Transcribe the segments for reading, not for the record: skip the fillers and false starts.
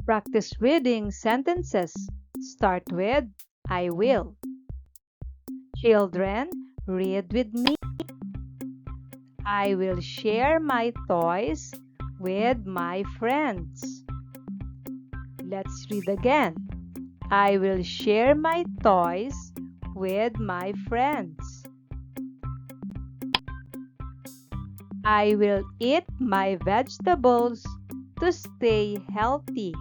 Practice reading sentences. Start with I will. Children, read with me. I will share my toys with my friends. Let's read again. I will share my toys with my friends. I will eat my vegetables to stay healthy.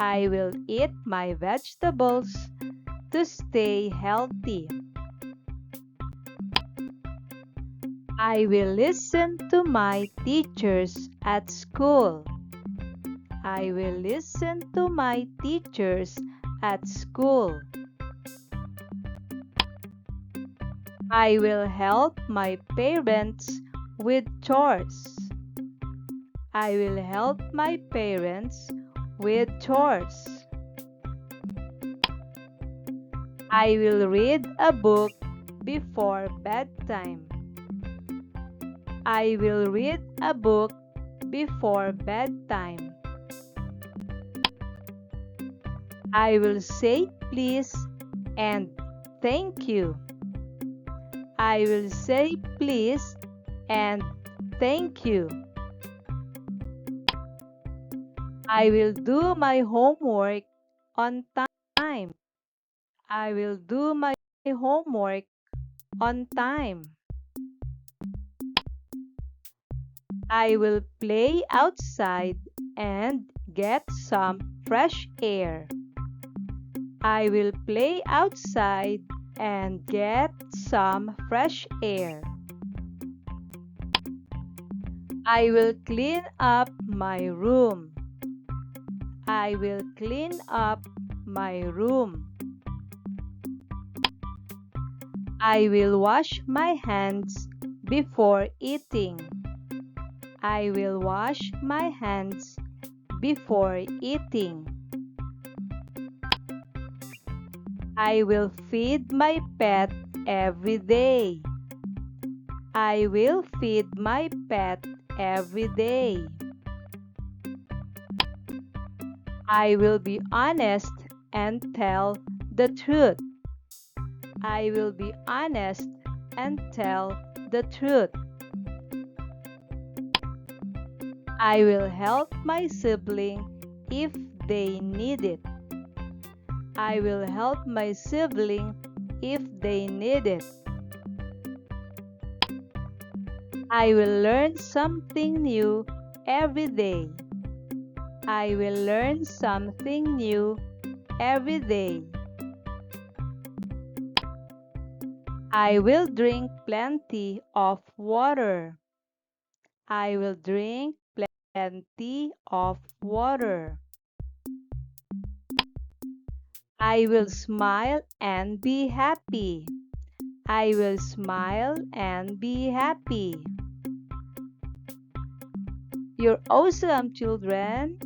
I will eat my vegetables to stay healthy. I will listen to my teachers at school. I will listen to my teachers at school. I will help my parents with chores. I will help my parents with chores. I will read a book before bedtime. I will read a book before bedtime. I will say please and thank you. I will say please and thank you. I will do my homework on time. I will do my homework on time. I will play outside and get some fresh air. I will play outside and get some fresh air. I will clean up my room. I will clean up my room. I will wash my hands before eating. I will wash my hands before eating. I will feed my pet every day. I will feed my pet every day. I will be honest and tell the truth. I will be honest and tell the truth. I will help my sibling if they need it. I will help my sibling if they need it. I will learn something new every day. I will learn something new every day. I will drink plenty of water. I will drink plenty of water. I will smile and be happy. I will smile and be happy. You're awesome, children.